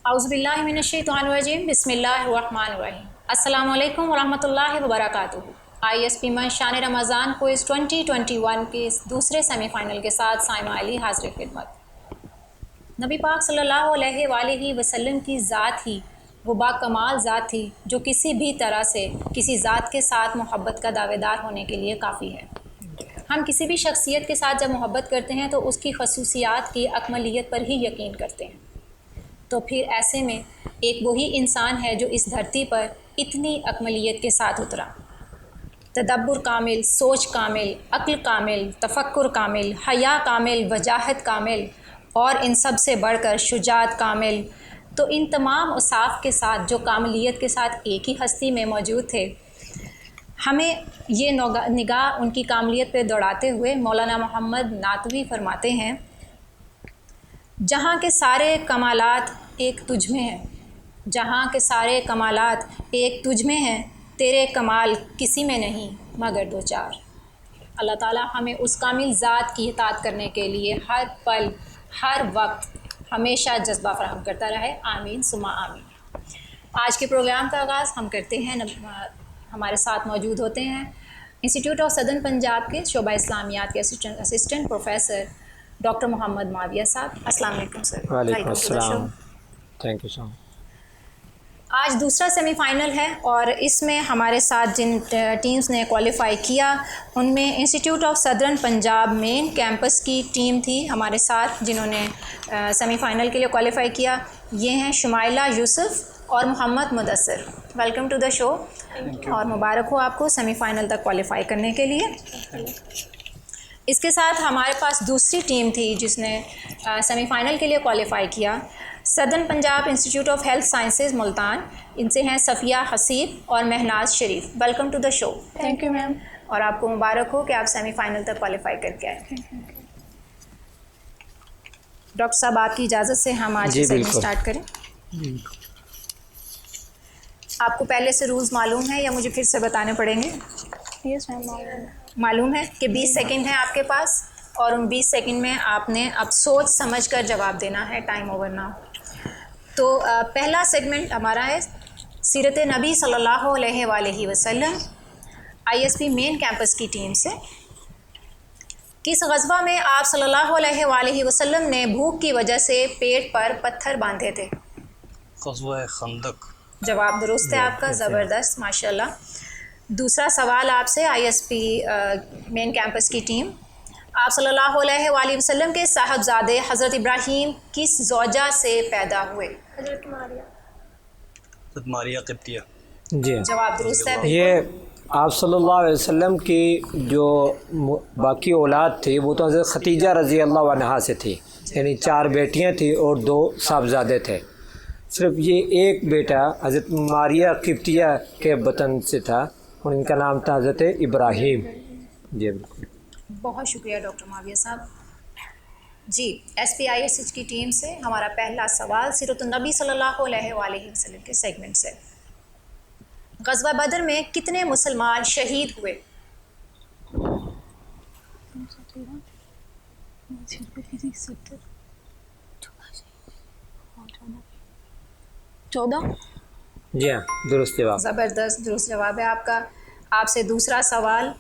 औज़ुबिल्लाहि मिनश्शैतानिर्रजीम बिस्मिल्लाहिर्रहमानिर्रहीम। अस्सलामु अलैकुम वरहमतुल्लाहि वबरकातुहू। ISP में शान रमज़ान क्विज़ 2021 के दूसरे सेमीफ़ाइनल के साथ साइमा अली हाज़िर खिदमत। नबी पाक सल्लल्लाहु अलैहि वसल्लम की ज़ात ही वो बाकमाल ज़ात थी जो किसी भी तरह से किसी ज़ात के साथ मोहब्बत का दावेदार होने के लिए काफ़ी है। हम किसी भी शख्सियत के साथ जब मोहब्बत करते हैं तो उसकी खसूसियात की अकमलियत पर ही यकीन करते हैं। तो फिर ऐसे में एक वही इंसान है जो इस धरती पर इतनी अकमलियत के साथ उतरा। तदब्बुर कामिल, सोच कामिल, अक्ल कामिल, तफक्कुर कामिल, हया कामिल, वजाहत कामिल और इन सब से बढ़कर शुजात कामिल। तो इन तमाम औसाफ के साथ जो कामिलियत के साथ एक ही हस्ती में मौजूद थे, हमें ये निगाह उनकी कामिलियत पे दौड़ाते हुए मौलाना मोहम्मद नातवी फरमाते हैं, जहाँ के सारे कमालात एक तुझ में हैं, जहाँ के सारे कमालात एक तुझ में हैं, तेरे कमाल किसी में नहीं मगर दो चार। अल्लाह ताला हमें उस कामिल ज़ात की इताअत करने के लिए हर पल हर वक्त हमेशा जज्बा फराहम करता रहे। आमीन सुमा आमीन। आज के प्रोग्राम का आगाज़ हम करते हैं। हमारे साथ मौजूद होते हैं इंस्टीट्यूट ऑफ सदर्न पंजाब के शोबा इस्लामियात के assistant professor doctor Mohammad Muawiya साहब। अस्सलाम वालेकुम सर। वालेकुम अस्सलाम। Thank you so much. आज दूसरा सेमीफ़ाइनल है और इसमें हमारे साथ जिन टीम्स ने क्वालिफ़ाई किया उनमें institute of southern Punjab main campus की टीम थी हमारे साथ, जिन्होंने सेमीफ़ाइनल के लिए क्वालिफ़ाई किया। ये हैं शुमाइला यूसुफ और Mohammad Mudassir. Welcome to the show और मुबारक हो आपको सेमीफ़ाइनल तक क्वालिफ़ाई करने के लिए। इसके साथ हमारे पास दूसरी टीम थी जिसने सेमीफ़ाइनल के लिए क्वालिफ़ाई किया, southern Punjab institute of health sciences Multan. इनसे हैं सफ़िया हसीब और Mahnaz Sharif. Welcome to the show. Thank you ma'am. और आपको मुबारक हो कि आप सेमीफ़ाइनल तक क्वालिफ़ाई करके आए। डॉक्टर साहब, आपकी इजाज़त से हम आज की सेशन स्टार्ट करें। आपको पहले से रूल्स मालूम है या मुझे फिर से बताने पड़ेंगे? यस मैम, मालूम है कि 20 सेकंड है आपके पास और उन 20 सेकंड में आपने अब सोच समझ कर जवाब देना है, टाइम ओवर ना हो। तो पहला सेगमेंट हमारा है सीरत नबी सल्लल्लाहु अलैहि वसल्लम। ISP मेन कैंपस की टीम से किस ग़ज़वा में आप सल्लल्लाहु अलैहि वसल्लम ने भूख की वजह से पेट पर पत्थर बांधे थे? ग़ज़वा खंदक। जवाब दुरुस्त है आपका, ज़बरदस्त, माशाल्लाह। दूसरा सवाल आपसे ISP मेन कैंपस की टीम, आप सल्लल्लाहु अलैहि वसल्लम के साहबजादे हज़रत इब्राहीम किस ज़ौजा से पैदा हुए? हज़रत मारिया क़िब्तिया। जी, जवाब दुरुस्त है। ये आप सल्लल्लाहु अलैहि वसल्लम की जो बाकी औलाद थी वो तो हज़रत खतीजा रज़ी अल्लाह अन्हा से थी, यानी 4 बेटियां थी और 2 साहबजादे थे। सिर्फ ये एक बेटा हज़रत मारिया क़िब्तिया के वतन से था और इनका नाम था हज़रत इब्राहीम। जी बिल्कुल, बहुत शुक्रिया डॉक्टर माविया साहब। जी, SPISH की टीम से हमारा पहला सवाल सीरत नबी सल्लल्लाहु अलैहि वसल्लम के सेगमेंट से, ग़ज़वा बदर में कितने मुसलमान शहीद हुए? 14। जी हाँ, दुरुस्त जवाब। ज़बरदस्त, दुरुस्त जवाब है आपका। आपसे दूसरा सवाल,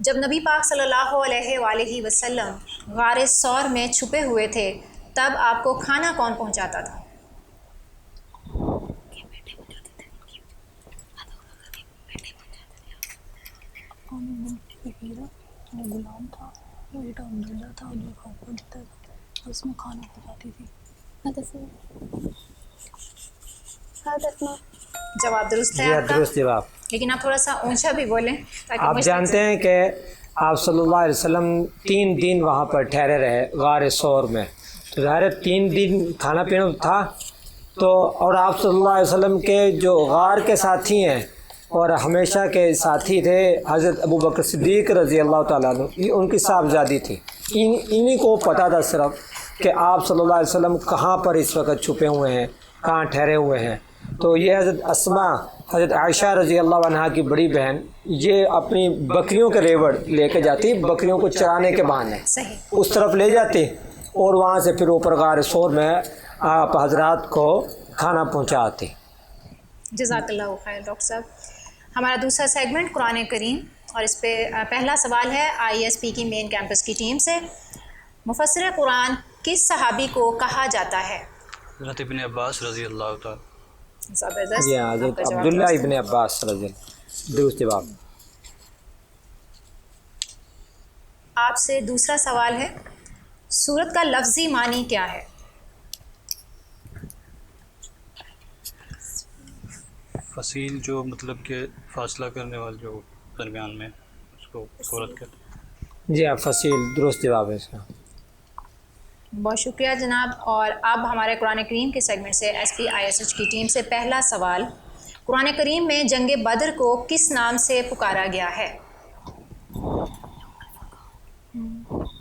जब नबी पाक सल्लल्लाहु अलैहि वसल्लम गारे सौर में छुपे हुए थे तब आपको खाना कौन पहुंचाता था? गुलाम था, बेटा अब्दुल्ला था जो खाना देता था, उसमें खाना पकाती थी। जवाब दुरुस्त है जी आपका, दुरुस्त जवाब। लेकिन आप थोड़ा सा ऊंचा भी बोलें ताकि आप जानते हैं कि आप सल्लल्लाहु अलैहि वसल्लम 3 दिन वहाँ पर ठहरे रहे गारे सौर में, तो ज़ाहिर 3 दिन खाना पीना था। तो और आप सल्लल्लाहु अलैहि वसल्लम के जो गार के साथी हैं और हमेशा के साथी थे हज़रत अबू बकर सिद्दीक़ रज़ी अल्लाह तआला अन्हु, ये उनकी साहबजादी थी। इन्हीं को पता था सिर्फ कि आप सल्लल्लाहु अलैहि वसल्लम कहाँ पर इस वक्त छुपे हुए हैं, कहाँ ठहरे हुए हैं। तो ये हज़रत अस्मा, हज़रत आयशा रज़ी अल्लाह अन्हा की बड़ी बहन, ये अपनी बकरियों के रेवड़ लेके जाती, बकरियों को चराने के बहाने सही उस तरफ ले जाती اور وہاں سے پھر اوپر غار سور میں آپ حضرات کو کھانا پہنچاتے. جزاک اللہ خیر ڈاکٹر صاحب. ہمارا دوسرا سیگمنٹ قرآن کریم، اور اس پہ پہلا سوال ہے آئی ایس پی کی مین کیمپس کی ٹیم سے. مفسر قرآن کس صحابی کو کہا جاتا ہے؟ حضرت ابن عباس رضی اللہ تعالیٰ. زبردست. جی ہاں، آپ حضرت کا جواب عبداللہ درست ہے. ابن عباس رضی اللہ. درست جواب. آپ سے دوسرا سوال ہے، سورت کا لفظی معنی کیا ہے؟ فصیل جو مطلب کہ فاصلہ کرنے والے جو درمیان میں اس کو صورت کہتے ہیں. جی ہاں، فصیل درست جواب ہے اس کا. بہت شکریہ جناب. اور اب ہمارے قرآن کریم کے سیگمنٹ سے S P I S H کی ٹیم سے پہلا سوال، قرآن کریم میں جنگ بدر کو کس نام سے پکارا گیا ہے؟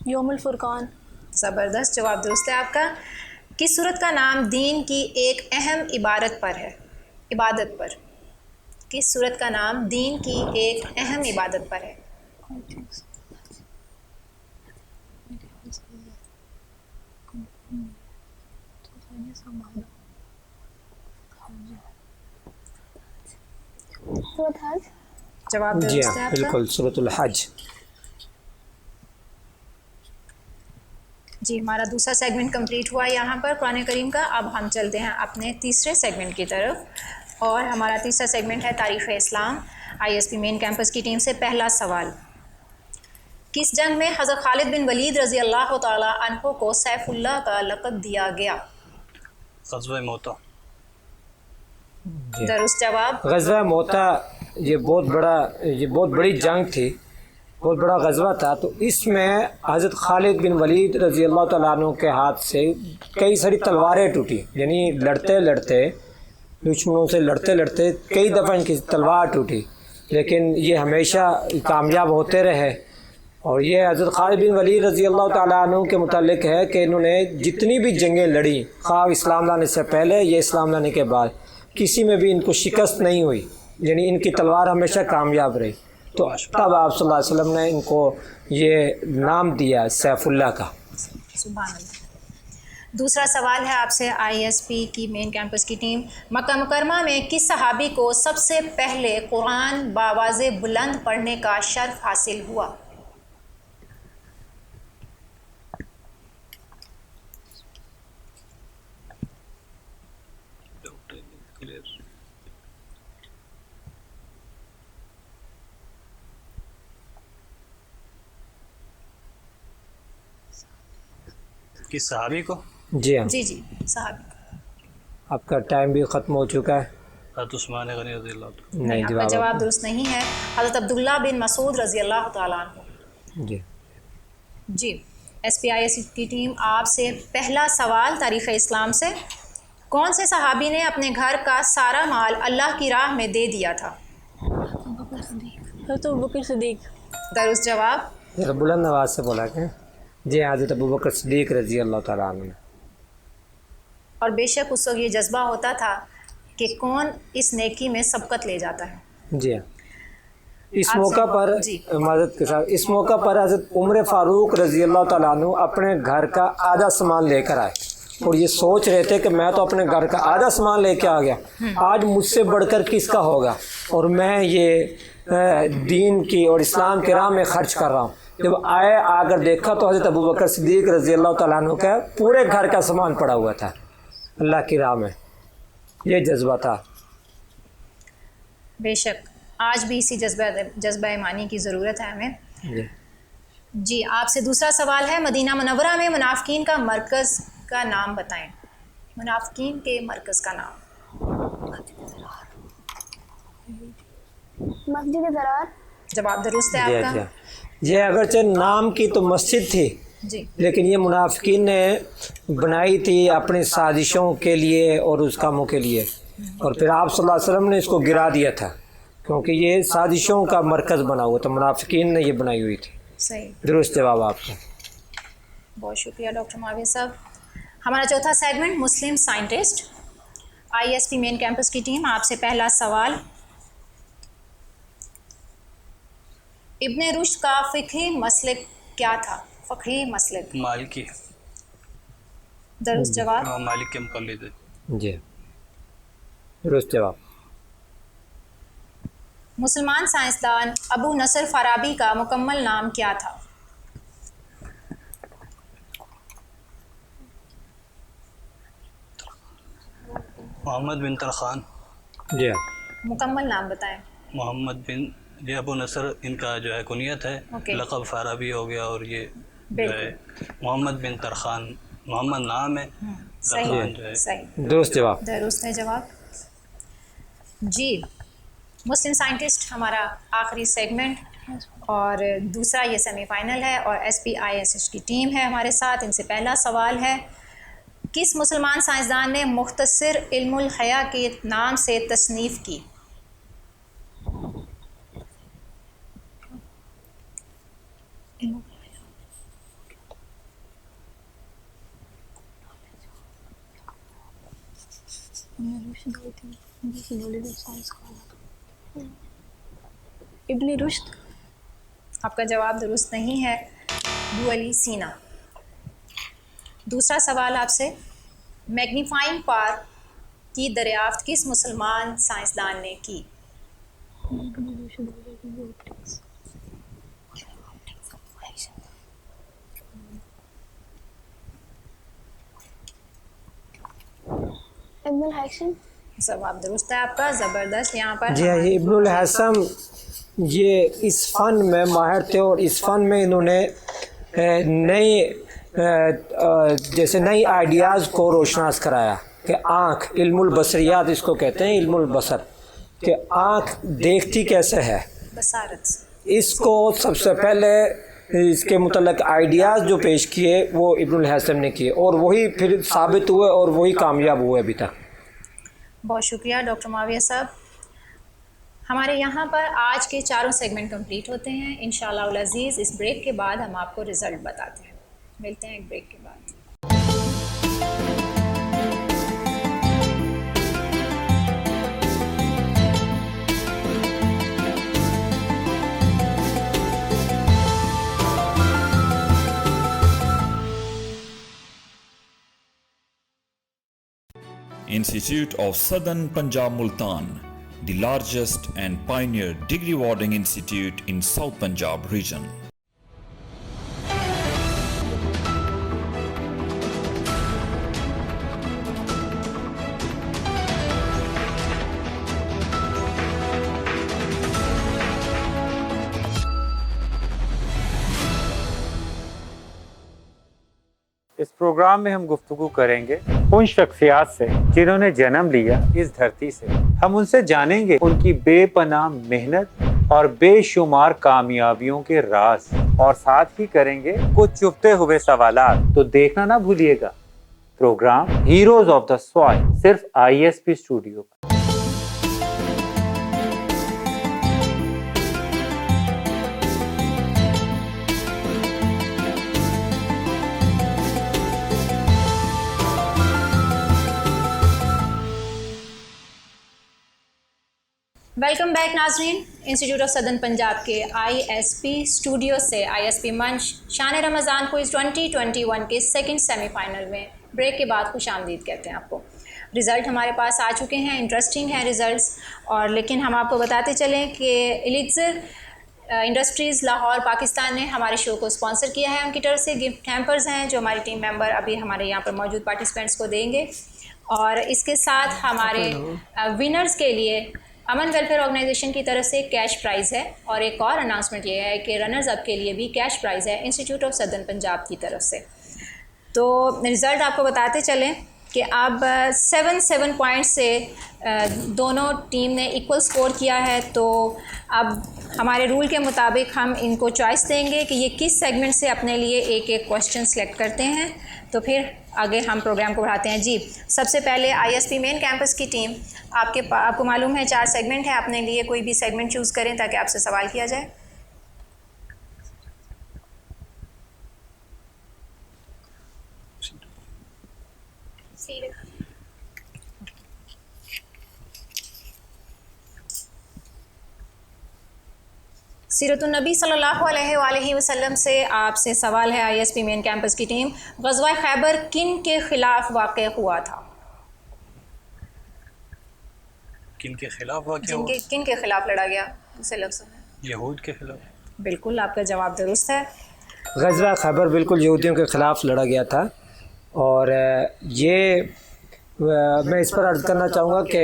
یوم الفرقان. زبردست جواب درست ہے آپ کا. کس صورت کا نام دین کی ایک اہم عبادت پر ہے؟ عبادت پر. کس صورت کا نام دین کی ایک اہم عبادت پر ہے؟ جواب جی درست ہے ہاں آپ کا. بالکل، سورۃ الحج. جی ہمارا دوسرا سیگمنٹ کمپلیٹ ہوا یہاں پر قرآن کریم کا. اب ہم چلتے ہیں اپنے تیسرے سیگمنٹ کی طرف، اور ہمارا تیسرا سیگمنٹ ہے تاریخ اسلام. I S P main campus کی ٹیم سے پہلا سوال، کس جنگ میں حضرت خالد بن ولید رضی اللہ تعالیٰ عنہ کو سیف اللہ کا لقب دیا گیا؟ غزوہ موتا. جی. درست جواب. غزوہ موتا یہ بہت بڑی جنگ تھی، بہت بڑا غزوہ تھا. تو اس میں حضرت خالد بن ولید رضی اللہ تعالیٰ عنہ کے ہاتھ سے کئی ساری تلواریں ٹوٹی. یعنی لڑتے دشمنوں سے لڑتے کئی دفعہ ان کی تلوار ٹوٹی، لیکن یہ ہمیشہ کامیاب ہوتے رہے. اور یہ حضرت خالد بن ولید رضی اللہ تعالیٰ عنہ کے متعلق ہے کہ انہوں نے جتنی بھی جنگیں لڑی، خواہ اسلام لانے سے پہلے یا اسلام لانے کے بعد، کسی میں بھی ان کو شکست نہیں ہوئی. یعنی ان کی تلوار ہمیشہ کامیاب رہی. تو تب آپ صلی اللہ علیہ وسلم نے ان کو یہ نام دیا سیف اللہ کا. سبحان اللہ. دوسرا سوال ہے آپ سے آئی ایس پی کی مین کیمپس کی ٹیم، مکہ مکرمہ میں کس صحابی کو سب سے پہلے قرآن بآواز بلند پڑھنے کا شرف حاصل ہوا؟ کس صحابی کو؟ جی ہاں، جی صحابی. آپ کا ٹائم بھی ختم ہو چکا ہے. حضرت عثمان غنی رضی اللہ تعالیٰ. نہیں، آپ کا جواب درست نہیں ہے. حضرت عبداللہ بن مسعود رضی اللہ تعالیٰ عنہ. جی جی ایس پی آئی ایس کی ٹیم آپ سے پہلا سوال تاریخ اسلام سے، کون سے صحابی نے اپنے گھر کا سارا مال اللہ کی راہ میں دے دیا تھا؟ حضرت ابوبکر صدیق. درست جواب. ذرا بلند آواز سے بولا کہ. جی حضرت ابوبکر صدیق رضی اللہ تعالیٰ عنہ. اور بے شک اس وقت یہ جذبہ ہوتا تھا کہ کون اس نیکی میں سبقت لے جاتا ہے. جی ہاں. اس موقع پر معذرت کے ساتھ اس موقع پر حضرت عمر فاروق رضی اللہ تعالیٰ عنہ اپنے گھر کا آدھا سامان لے کر آئے، اور یہ سوچ رہے تھے کہ میں تو اپنے گھر کا آدھا سامان لے کے آ گیا، آج مجھ سے بڑھ کر کس کا ہوگا، اور میں یہ دین کی اور اسلام کے راہ میں خرچ کر رہا ہوں. جب آ کر دیکھا تو حضرت ابوبکر صدیق رضی اللہ تعالیٰ عنہ کا پورے گھر کا سامان پڑا ہوا تھا اللہ کی راہ میں. یہ جذبہ تھا. بے شک آج بھی اسی جذبہ ایمانی کی ضرورت ہے ہمیں. جی آپ سے دوسرا سوال ہے، مدینہ منورہ میں منافقین کا مرکز کا نام بتائیں. منافقین کے مرکز کا نام. مسجد زرار. جواب درست ہے جی آپ کا. جی یہ اگرچہ نام کی تو مسجد تھی، جی لیکن یہ منافقین نے بنائی تھی اپنی سازشوں کے لیے اور اس کاموں کے لیے، اور پھر آپ صلی اللہ علیہ وسلم نے اس کو گرا دیا تھا کیونکہ یہ سازشوں کا مرکز بنا ہوا تھا. منافقین نے یہ بنائی ہوئی تھی. صحیح. درست جواب آپ کا. بہت شکریہ ڈاکٹر معاویہ صاحب. ہمارا چوتھا سیگمنٹ مسلم scientist. I S P main campus کی ٹیم آپ سے پہلا سوال، ابن رشد کا فقہی مسلک کیا تھا؟ فقہی مسلک. مالکی. درست جواب. امام مالک کے مقلد ہے. جی درست جواب. مسلمان سائنسدان ابو نصر فارابی کا مکمل نام کیا تھا؟ محمد بن ترخان. جی مکمل نام بتائیں. محمد بن، یہ ابو نصر ان کا جو ہے کنیت ہے. Okay. لقب فارابی ہو گیا، اور یہ جو بالکل. ہے محمد بن ترخان محمد نام ہے. صحیح ترخان جو ہے. صحیح درست جواب. درست ہے جواب. جی مسلم سائنٹسٹ ہمارا آخری سیگمنٹ اور دوسرا یہ سیمی فائنل ہے، اور SPISH کی ٹیم ہے ہمارے ساتھ. ان سے پہلا سوال ہے، کس مسلمان سائنسدان نے مختصر علم الحیاء کے نام سے تصنیف کی؟ ابن رشد. آپ کا جواب درست نہیں ہے، ابو علی سینا. دوسرا سوال آپ سے، میگنیفائنگ پاور کی دریافت کس مسلمان سائنسدان نے کی؟ ابن الحسن. جواب درست ہے آپ کا، زبردست. یہاں پر جی یہ ابن الحسن یہ اس فن میں ماہر تھے، اور اس فن میں انہوں نے نئی جیسے نئی آئیڈیاز کو روشناس کرایا کہ آنکھ، علم البصریات اس کو کہتے ہیں، علم البصر، کہ آنکھ دیکھتی کیسے ہے. بصارت. اس کو سب سے پہلے اس کے متعلق آئیڈیاز جو پیش کیے وہ ابن الحسن نے کیے، اور وہی پھر ثابت ہوئے اور وہی کامیاب ہوئے ابھی تک. بہت شکریہ ڈاکٹر معاویہ صاحب. ہمارے یہاں پر آج کے چاروں سیگمنٹ کمپلیٹ ہوتے ہیں. انشاءاللہ العزیز اس بریک کے بعد ہم آپ کو رزلٹ بتاتے ہیں. ملتے ہیں ایک بریک کے بعد. Institute of Southern Punjab Multan, the largest and pioneer degree awarding institute in South Punjab region. اس پروگرام میں ہم گفتگو کریں گے ان شخصیات سے جنہوں نے جنم لیا اس دھرتی سے. ہم ان سے جانیں گے ان کی بے پناہ محنت اور بے شمار کامیابیوں کے راز، اور ساتھ ہی کریں گے کچھ چپتے ہوئے سوالات. تو دیکھنا نہ بھولیے گا programme heroes of the soil, صرف ISP اسٹوڈیو پر. ویلکم بیک ناظرین. انسٹیٹیوٹ آف سدرن پنجاب کے ISP اسٹوڈیو سے ISP منچ شان رمضان کوئز 2021 کے سیکنڈ سیمی فائنل میں بریک کے بعد خوش آمدید کہتے ہیں آپ کو. رزلٹ ہمارے پاس آ چکے ہیں، انٹرسٹنگ ہیں رزلٹس. اور لیکن ہم آپ کو بتاتے چلیں کہ ایلیکزر انڈسٹریز لاہور پاکستان نے ہمارے شو کو اسپانسر کیا ہے. ان کی طرف سے گفٹ ہیمپرز ہیں جو ہماری ٹیم ممبر ابھی ہمارے یہاں پر موجود پارٹیسپینٹس کو دیں گے. اور اس کے ساتھ ہمارے ونرز کے لیے امن ویلفیئر آرگنائزیشن کی طرف سے کیش پرائز ہے. اور ایک اور اناؤنسمنٹ یہ ہے کہ رنرز اپ کے لیے بھی کیش پرائز ہے انسٹیٹیوٹ آف سدرن پنجاب کی طرف سے. تو رزلٹ آپ کو بتاتے چلیں کہ اب 7 پوائنٹ سے دونوں ٹیم نے ایکول سکور کیا ہے. تو اب ہمارے رول کے مطابق ہم ان کو چوائس دیں گے کہ یہ کس سیگمنٹ سے اپنے لیے ایک ایک کوشچن سلیکٹ کرتے ہیں. تو پھر آگے ہم پروگرام کو بڑھاتے ہیں. جی سب سے پہلے ISP مین کیمپس کی ٹیم، آپ کو معلوم ہے 4 سیگمنٹ ہے، اپنے لیے کوئی بھی سیگمنٹ چوز کریں تاکہ آپ سے سوال کیا جائے. सीरत नबी सल्लल्लाहु अलैहि वसल्लम से आपसे सवाल है ISP मेन कैंपस की टीम, ग़ज़वा खैबर किन के ख़िलाफ़ वाक़ हुआ था? किन के खिलाफ वाक़ हुआ? किन के ख़िलाफ़ लड़ा गया दूसरे लफ्ज़ों में? यहूद के खिलाफ। बिल्कुल, आपका जवाब दुरुस्त है। ग़ज़वा खैबर बिल्कुल यहूदियों के ख़िलाफ़ लड़ा गया था। और ये मैं इस पर अर्ज़ करना चाहूँगा कि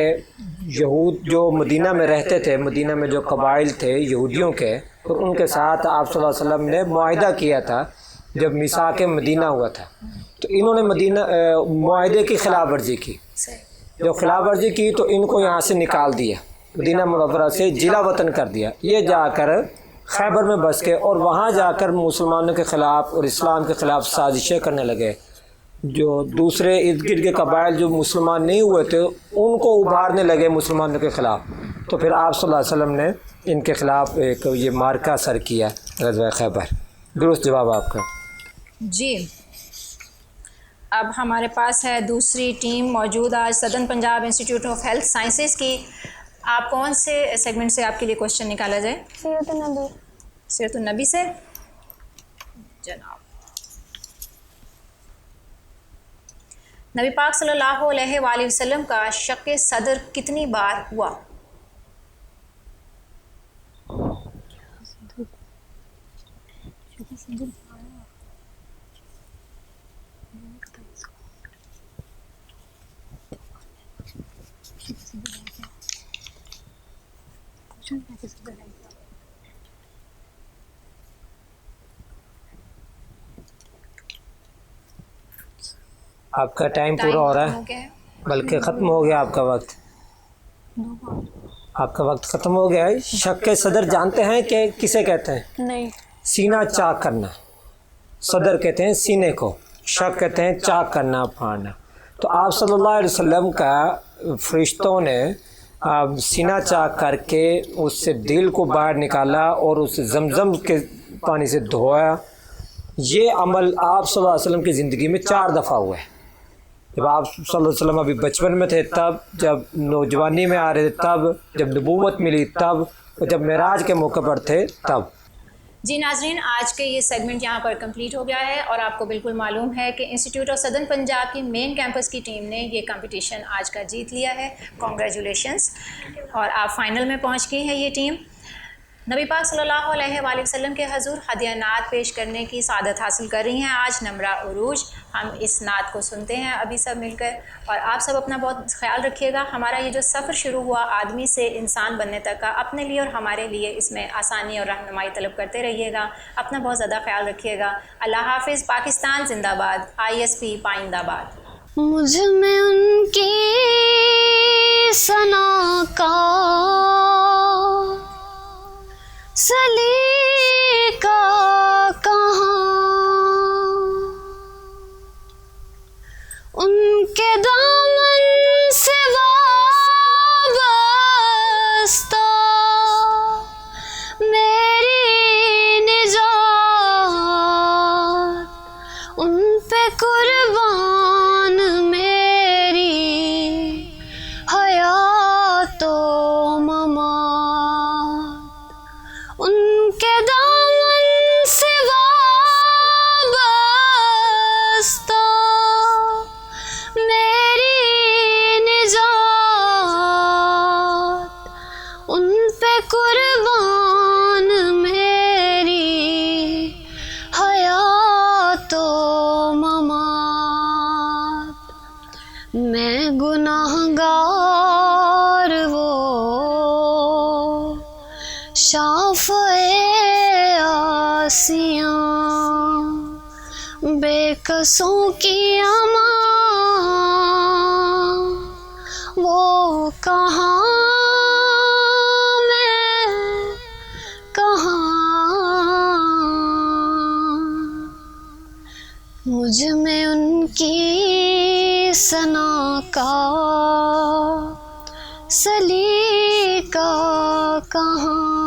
यहूद जो मदीना में रहते थे, मदीना में जो कबाइल थे यहूदियों के, तो उनके साथ आप सल्लल्लाहु अलैहि वसल्लम ने मुआहिदा किया था जब मिसाक मदीना हुआ था। तो इन्होंने मदीना मुआहिदे की खिलाफ वर्जी की। जब खिलाफ वर्जी की तो इनको यहाँ से निकाल दिया, मदीना मुनव्वरा से जिला वतन कर दिया। ये जाकर खैबर में बस गए और वहाँ जाकर मुसलमानों के ख़िलाफ़ और इस्लाम के ख़िलाफ़ साजिशें करने लगे। जो दूसरे इर्द गिर्द के कबाइल जो मुसलमान नहीं हुए थे उनको उभारने लगे मुसलमानों के ख़िलाफ़। तो फिर आप सल्लल्लाहु अलैहि वसल्लम ने इनके ख़िलाफ़ एक ये मार्का सर किया, ग़ज़वा खैबर। दुरुस्त जवाब आपका। जी, अब हमारे पास है दूसरी टीम मौजूद आज southern Punjab institute of health sciences की। आप कौन से सेगमेंट से आपके लिए क्वेश्चन निकाला जाए? सीरत नबी से। जनाब, नबी पाक सल्लल्लाहु अलैहि वसल्लम का शक़ सदर कितनी बार हुआ? आपका टाइम पूरा हो रहा है, बल्कि ख़त्म हो गया आपका वक्त। आपका वक्त ख़त्म हो गया है। शक़ सदर जानते हैं कि किसे कहते हैं? नहीं। सीना चाक करना, सदर कहते हैं सीने को, शक़ कहते हैं चाक करना, फाड़ना। तो आप सल्लल्लाहु अलैहि वसल्लम का फरिश्तों ने सीना चाक करके उससे दिल को बाहर निकाला और उसे ज़मज़म के पानी से धोया। ये अमल आप सल्लल्लाहु अलैहि वसल्लम की ज़िंदगी में 4 दफ़ा हुआ है। जब आप सल्लल्लाहु अलैहि वसल्लम अभी बचपन में थे तब, जब नौजवानी में आ रहे थे तब, जब नबूवत मिली तब, और जब मेराज के मौके पर थे तब। जी नाजरीन, आज के ये सेगमेंट यहाँ पर कंप्लीट हो गया है और आपको बिल्कुल मालूम है कि इंस्टीट्यूट ऑफ सदर्न पंजाब की मेन कैंपस की टीम ने ये कंपटीशन आज का जीत लिया है। कॉन्ग्रेचुलेशंस। और आप फाइनल में पहुँच गई है ये टीम। नबी पाक सल्लल्लाहु अलैहि वसल्लम के हजूर हदिया नात पेश करने की सादत हासिल कर रही हैं आज नमरा उरूज। हम इस नात को सुनते हैं अभी सब मिलकर, और आप सब अपना बहुत ख्याल रखिएगा। हमारा ये जो सफ़र शुरू हुआ आदमी से इंसान बनने तक का, अपने लिए और हमारे लिए इसमें आसानी और रहनुमाई तलब करते रहिएगा। अपना बहुत ज़्यादा ख्याल रखिएगा। अल्लाह हाफिज़। पाकिस्तान जिंदाबाद। ISP पाइंदाबाद। मुझ में उनकी सना का सलीका कहाँ, उनके दामन से वाबस्ता मेरी निजात, उन पे कुर्बान मेरी हयातो ममात, उनके दामन से वाबस्ता मेरी निजात, उन पे कुर्बान मेरी हयातो ममात। मैं गुनाहगार वो शाफ़े आसियाँ, बेकसों की अमां, वो कहाँ मैं कहाँ, मुझ में उनकी सना का सलीका कहाँ।